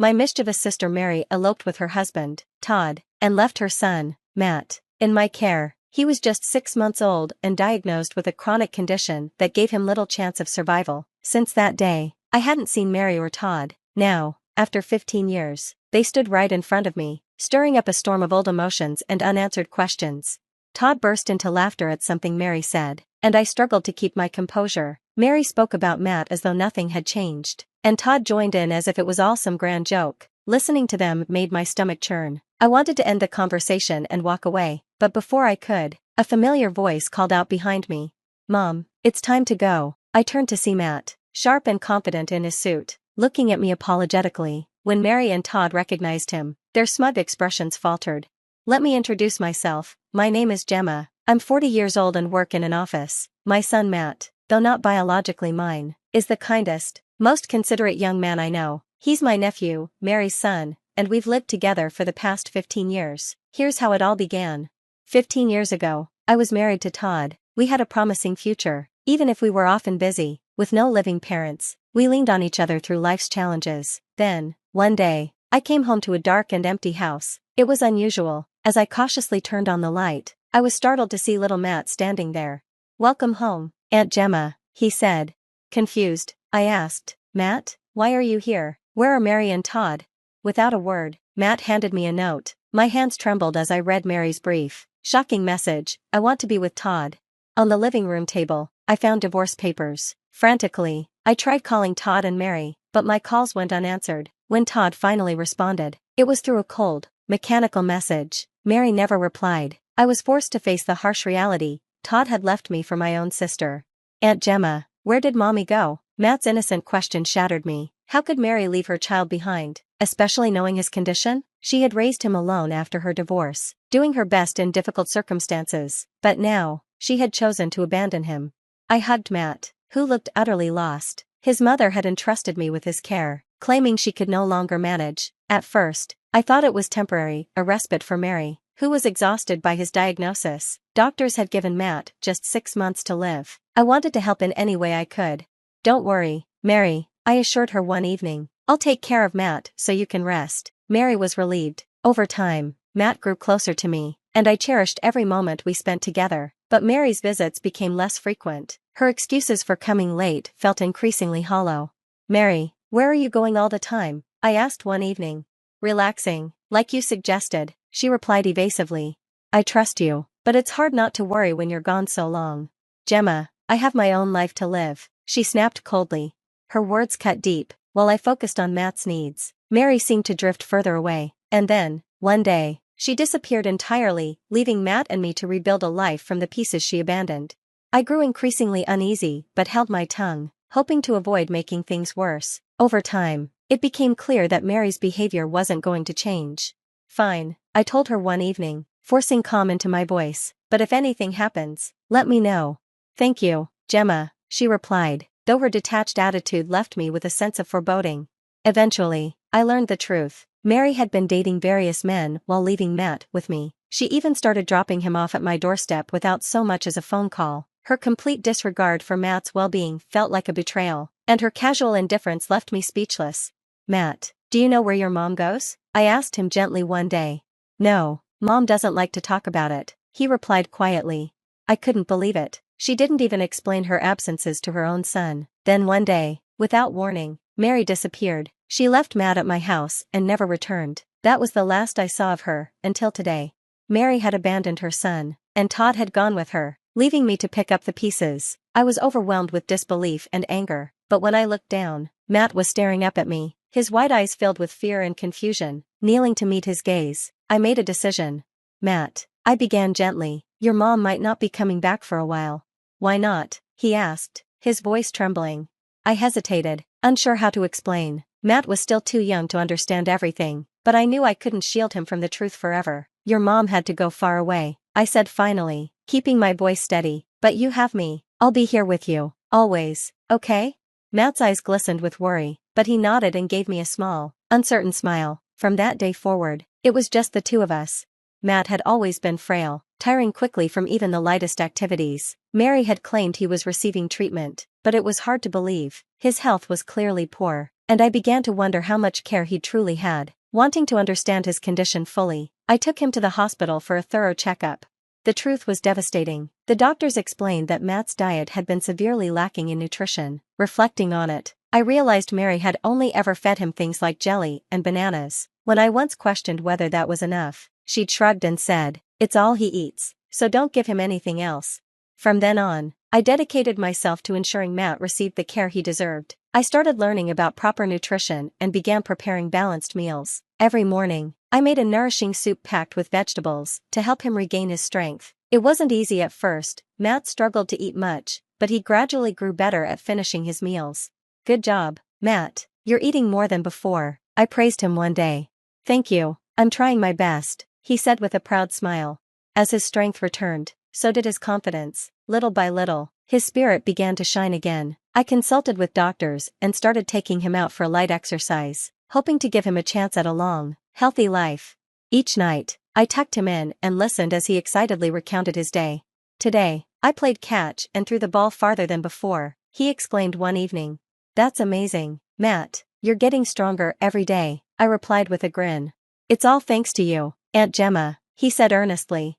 My mischievous sister Mary eloped with her husband, Todd, and left her son, Matt, in my care. He was just 6 months old and diagnosed with a chronic condition that gave him little chance of survival. Since that day, I hadn't seen Mary or Todd. Now, after 15 years, they stood right in front of me, stirring up a storm of old emotions and unanswered questions. Todd burst into laughter at something Mary said, and I struggled to keep my composure. Mary spoke about Matt as though nothing had changed, and Todd joined in as if it was all some grand joke. Listening to them made my stomach churn. I wanted to end the conversation and walk away, but before I could, a familiar voice called out behind me. "Mom, it's time to go." I turned to see Matt, sharp and confident in his suit, looking at me apologetically. When Mary and Todd recognized him, their smug expressions faltered. "Let me introduce myself. My name is Gemma. I'm 40 years old and work in an office. My son Matt, though not biologically mine, is the kindest, most considerate young man I know. He's my nephew, Mary's son, and we've lived together for the past 15 years. Here's how it all began. 15 years ago, I was married to Todd. We had a promising future, even if we were often busy, with no living parents. We leaned on each other through life's challenges. Then, one day, I came home to a dark and empty house. It was unusual. As I cautiously turned on the light, I was startled to see little Matt standing there. "Welcome home, Aunt Gemma," he said. Confused, I asked, "Matt, why are you here? Where are Mary and Todd?" Without a word, Matt handed me a note. My hands trembled as I read Mary's brief, shocking message: "I want to be with Todd." On the living room table, I found divorce papers. Frantically, I tried calling Todd and Mary, but my calls went unanswered. When Todd finally responded, it was through a cold, mechanical message. Mary never replied. I was forced to face the harsh reality: Todd had left me for my own sister. "Aunt Gemma, where did Mommy go?" Matt's innocent question shattered me. How could Mary leave her child behind, especially knowing his condition? She had raised him alone after her divorce, doing her best in difficult circumstances, but now, she had chosen to abandon him. I hugged Matt, who looked utterly lost. His mother had entrusted me with his care, claiming she could no longer manage. At first, I thought it was temporary, a respite for Mary, who was exhausted by his diagnosis. Doctors had given Matt just 6 months to live. I wanted to help in any way I could. "Don't worry, Mary," I assured her one evening. "I'll take care of Matt so you can rest." Mary was relieved. Over time, Matt grew closer to me, and I cherished every moment we spent together. But Mary's visits became less frequent. Her excuses for coming late felt increasingly hollow. "Mary, where are you going all the time?" I asked one evening. "Relaxing, like you suggested," she replied evasively. "I trust you, but it's hard not to worry when you're gone so long." "Gemma, I have my own life to live," she snapped coldly. Her words cut deep. While I focused on Matt's needs, Mary seemed to drift further away, and then, one day, she disappeared entirely, leaving Matt and me to rebuild a life from the pieces she abandoned. I grew increasingly uneasy but held my tongue, hoping to avoid making things worse. Over time, it became clear that Mary's behavior wasn't going to change. "Fine," I told her one evening, forcing calm into my voice, "but if anything happens, let me know." "Thank you, Gemma," she replied, though her detached attitude left me with a sense of foreboding. Eventually, I learned the truth. Mary had been dating various men while leaving Matt with me. She even started dropping him off at my doorstep without so much as a phone call. Her complete disregard for Matt's well-being felt like a betrayal, and her casual indifference left me speechless. "Matt, do you know where your mom goes?" I asked him gently one day. "No, Mom doesn't like to talk about it," he replied quietly. I couldn't believe it. She didn't even explain her absences to her own son. Then one day, without warning, Mary disappeared. She left Matt at my house and never returned. That was the last I saw of her, until today. Mary had abandoned her son, and Todd had gone with her, leaving me to pick up the pieces. I was overwhelmed with disbelief and anger, but when I looked down, Matt was staring up at me, his wide eyes filled with fear and confusion. Kneeling to meet his gaze, I made a decision. "Matt," I began gently, "your mom might not be coming back for a while." "Why not?" he asked, his voice trembling. I hesitated, unsure how to explain. Matt was still too young to understand everything, but I knew I couldn't shield him from the truth forever. "Your mom had to go far away," I said finally, keeping my voice steady. "But you have me. I'll be here with you, always, okay?" Matt's eyes glistened with worry, but he nodded and gave me a small, uncertain smile. From that day forward, it was just the two of us. Matt had always been frail, tiring quickly from even the lightest activities. Mary had claimed he was receiving treatment, but it was hard to believe. His health was clearly poor. and I began to wonder how much care he truly had. Wanting to understand his condition fully, I took him to the hospital for a thorough checkup. The truth was devastating. The doctors explained that Matt's diet had been severely lacking in nutrition. Reflecting on it, I realized Mary had only ever fed him things like jelly and bananas. When I once questioned whether that was enough, she shrugged and said, "It's all he eats, so don't give him anything else." From then on, I dedicated myself to ensuring Matt received the care he deserved. I started learning about proper nutrition and began preparing balanced meals. Every morning, I made a nourishing soup packed with vegetables to help him regain his strength. It wasn't easy at first. Matt struggled to eat much, but he gradually grew better at finishing his meals. "Good job, Matt. You're eating more than before," I praised him one day. "Thank you, I'm trying my best," he said with a proud smile. As his strength returned, so did his confidence. Little by little, his spirit began to shine again. I consulted with doctors and started taking him out for light exercise, hoping to give him a chance at a long, healthy life. Each night, I tucked him in and listened as he excitedly recounted his day. "Today, I played catch and threw the ball farther than before," he exclaimed one evening. "That's amazing, Matt. You're getting stronger every day," I replied with a grin. "It's all thanks to you, Aunt Gemma," he said earnestly.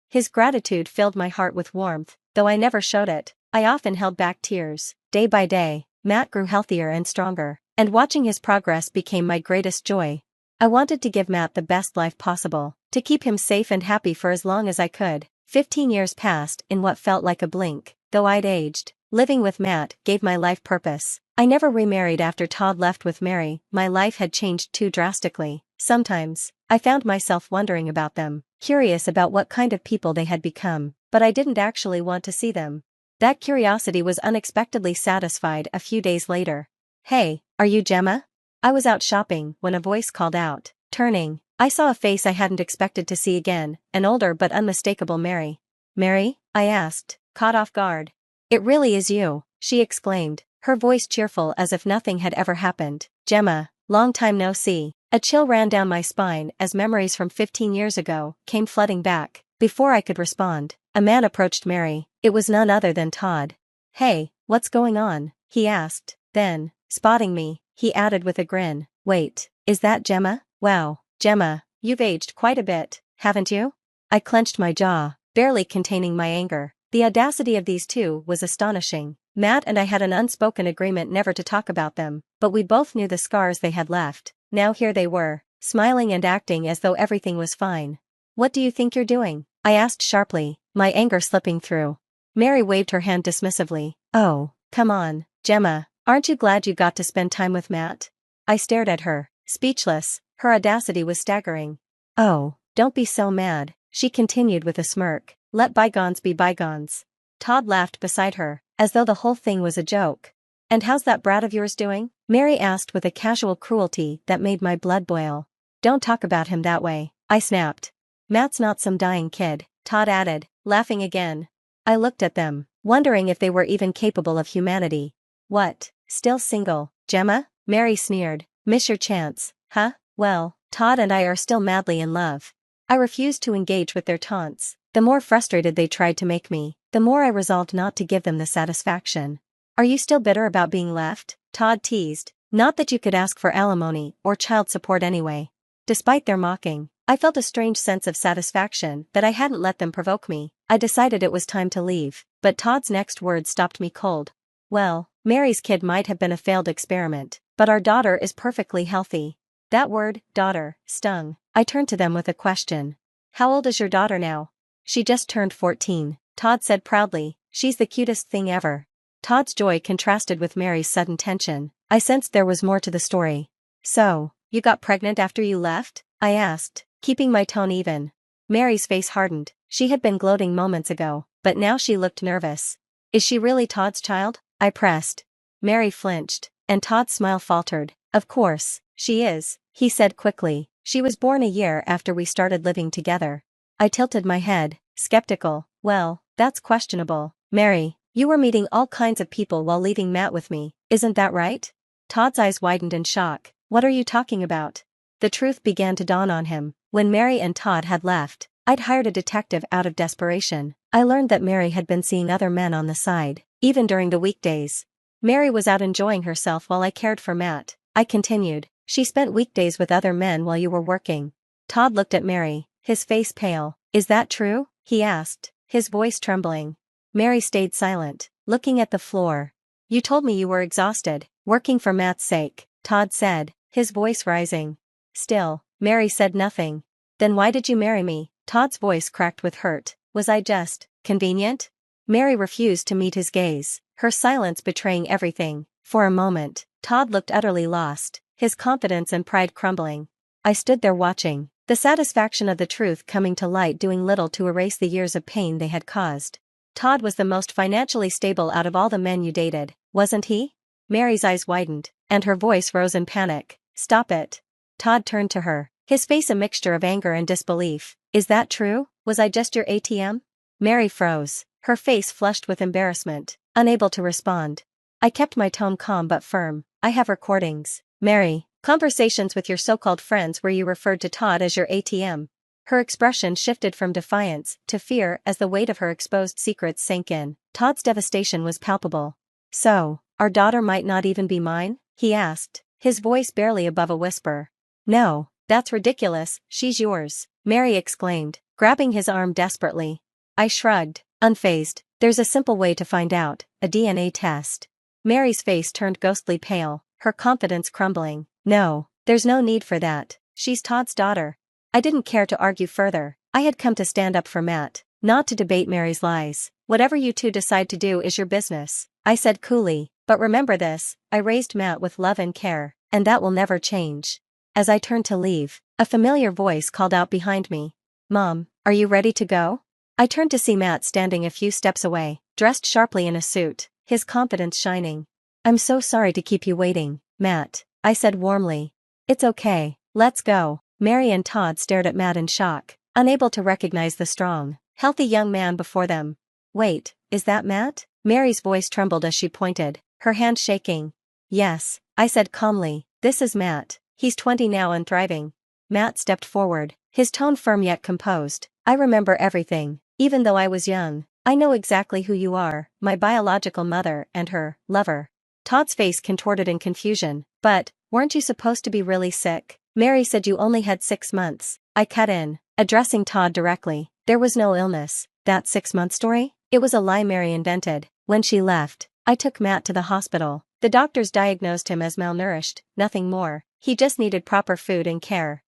His gratitude filled my heart with warmth, though I never showed it. I often held back tears. Day by day, Matt grew healthier and stronger, and watching his progress became my greatest joy. I wanted to give Matt the best life possible, to keep him safe and happy for as long as I could. 15 years passed in what felt like a blink. Though I'd aged, living with Matt gave my life purpose. I never remarried after Todd left with Mary. My life had changed too drastically. Sometimes, I found myself wondering about them, curious about what kind of people they had become, but I didn't actually want to see them. That curiosity was unexpectedly satisfied a few days later. "Hey, are you Gemma?" I was out shopping when a voice called out. Turning, I saw a face I hadn't expected to see again, an older but unmistakable Mary. "Mary?" I asked, caught off guard. "It really is you," she exclaimed, her voice cheerful as if nothing had ever happened. "Gemma, long time no see." A chill ran down my spine as memories from 15 years ago came flooding back. Before I could respond, a man approached Mary. It was none other than Todd. "Hey, what's going on?" he asked. Then, spotting me, he added with a grin, "Wait, is that Gemma? Wow, Gemma, you've aged quite a bit, haven't you?" I clenched my jaw, barely containing my anger. The audacity of these two was astonishing. Matt and I had an unspoken agreement never to talk about them, but we both knew the scars they had left. Now here they were, smiling and acting as though everything was fine. "What do you think you're doing?" I asked sharply, my anger slipping through. Mary waved her hand dismissively. "Oh, come on, Gemma, aren't you glad you got to spend time with Matt?" I stared at her, speechless. Her audacity was staggering. "Oh, don't be so mad," she continued with a smirk. "Let bygones be bygones." Todd laughed beside her, as though the whole thing was a joke. "And how's that brat of yours doing?" Mary asked with a casual cruelty that made my blood boil. "Don't talk about him that way," I snapped. "Matt's not some dying kid," Todd added, laughing again. I looked at them, wondering if they were even capable of humanity. "What, still single, Gemma?" Mary sneered. "Miss your chance, huh? Well, Todd and I are still madly in love." I refused to engage with their taunts. The more frustrated they tried to make me, the more I resolved not to give them the satisfaction. "Are you still bitter about being left?" Todd teased. "Not that you could ask for alimony or child support anyway." Despite their mocking, I felt a strange sense of satisfaction that I hadn't let them provoke me. I decided it was time to leave, but Todd's next words stopped me cold. "Well, Mary's kid might have been a failed experiment, but our daughter is perfectly healthy." That word, daughter, stung. I turned to them with a question. "How old is your daughter now?" "She just turned 14, Todd said proudly. "She's the cutest thing ever." Todd's joy contrasted with Mary's sudden tension. I sensed there was more to the story. "So, you got pregnant after you left?" I asked, keeping my tone even. Mary's face hardened. She had been gloating moments ago, but now she looked nervous. "Is she really Todd's child?" I pressed. Mary flinched, and Todd's smile faltered. "Of course, she is," he said quickly. "She was born a year after we started living together." I tilted my head, skeptical. "Well, that's questionable. Mary, you were meeting all kinds of people while leaving Matt with me, isn't that right?" Todd's eyes widened in shock. "What are you talking about?" The truth began to dawn on him. When Mary and Todd had left, I'd hired a detective out of desperation. I learned that Mary had been seeing other men on the side, even during the weekdays. Mary was out enjoying herself while I cared for Matt. I continued. She spent weekdays with other men while you were working. Todd looked at Mary, his face pale. Is that true? He asked, his voice trembling. Mary stayed silent, looking at the floor. You told me you were exhausted, working for Matt's sake, Todd said, his voice rising. Still, Mary said nothing. Then why did you marry me? Todd's voice cracked with hurt. Was I just convenient? Mary refused to meet his gaze, her silence betraying everything. For a moment, Todd looked utterly lost, his confidence and pride crumbling. I stood there watching, the satisfaction of the truth coming to light doing little to erase the years of pain they had caused. Todd was the most financially stable out of all the men you dated, wasn't he? Mary's eyes widened, and her voice rose in panic. Stop it. Todd turned to her, his face a mixture of anger and disbelief. Is that true? Was I just your ATM? Mary froze, her face flushed with embarrassment, unable to respond. I kept my tone calm but firm. I have recordings. Mary, conversations with your so-called friends where you referred to Todd as your ATM. Her expression shifted from defiance to fear as the weight of her exposed secrets sank in. Todd's devastation was palpable. So, our daughter might not even be mine? He asked, his voice barely above a whisper. No, that's ridiculous, she's yours, Mary exclaimed, grabbing his arm desperately. I shrugged, unfazed. There's a simple way to find out, a DNA test. Mary's face turned ghostly pale, her confidence crumbling. No, there's no need for that. She's Todd's daughter. I didn't care to argue further. I had come to stand up for Matt, not to debate Mary's lies. Whatever you two decide to do is your business, I said coolly. But remember this, I raised Matt with love and care, and that will never change. As I turned to leave, a familiar voice called out behind me. Mom, are you ready to go? I turned to see Matt standing a few steps away, dressed sharply in a suit, his confidence shining. I'm so sorry to keep you waiting, Matt, I said warmly. It's okay, let's go. Mary and Todd stared at Matt in shock, unable to recognize the strong, healthy young man before them. Wait, is that Matt? Mary's voice trembled as she pointed, her hand shaking. Yes, I said calmly, this is Matt. He's 20 now and thriving. Matt stepped forward, his tone firm yet composed. I remember everything, even though I was young. I know exactly who you are, my biological mother and her lover. Todd's face contorted in confusion. But, weren't you supposed to be really sick? Mary said you only had 6 months. I cut in, addressing Todd directly. There was no illness. That 6-month story? It was a lie Mary invented. When she left, I took Matt to the hospital. The doctors diagnosed him as malnourished, nothing more. He just needed proper food and care.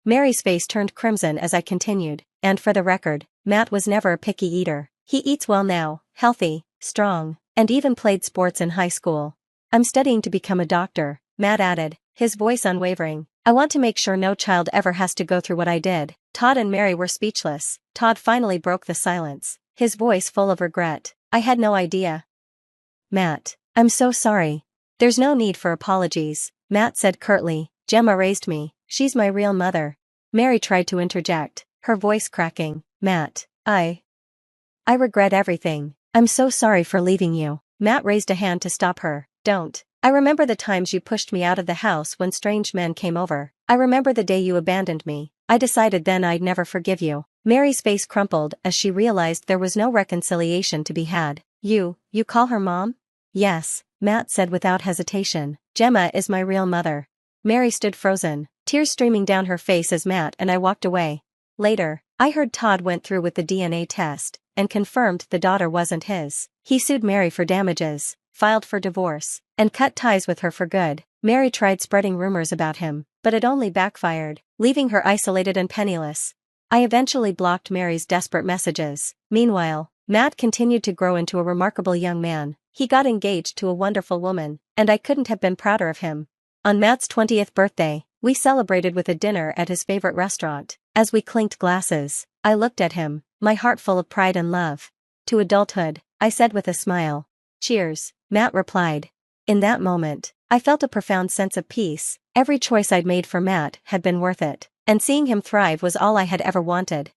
Mary's face turned crimson as I continued, and for the record, Matt was never a picky eater. He eats well now, healthy, strong, and even played sports in high school. I'm studying to become a doctor, Matt added, his voice unwavering. I want to make sure no child ever has to go through what I did. Todd and Mary were speechless. Todd finally broke the silence, his voice full of regret. I had no idea. Matt, I'm so sorry. There's no need for apologies, Matt said curtly. Gemma raised me. She's my real mother. Mary tried to interject, her voice cracking. Matt, I regret everything. I'm so sorry for leaving you. Matt raised a hand to stop her. Don't. I remember the times you pushed me out of the house when strange men came over. I remember the day you abandoned me. I decided then I'd never forgive you. Mary's face crumpled as she realized there was no reconciliation to be had. You call her mom? Yes, Matt said without hesitation. Gemma is my real mother. Mary stood frozen, tears streaming down her face as Matt and I walked away. Later, I heard Todd went through with the DNA test, and confirmed the daughter wasn't his. He sued Mary for damages, filed for divorce, and cut ties with her for good. Mary tried spreading rumors about him, but it only backfired, leaving her isolated and penniless. I eventually blocked Mary's desperate messages. Meanwhile, Matt continued to grow into a remarkable young man. He got engaged to a wonderful woman, and I couldn't have been prouder of him. On Matt's 20th birthday, we celebrated with a dinner at his favorite restaurant. As we clinked glasses, I looked at him, my heart full of pride and love. To adulthood, I said with a smile. Cheers, Matt replied. In that moment, I felt a profound sense of peace. Every choice I'd made for Matt had been worth it, and seeing him thrive was all I had ever wanted.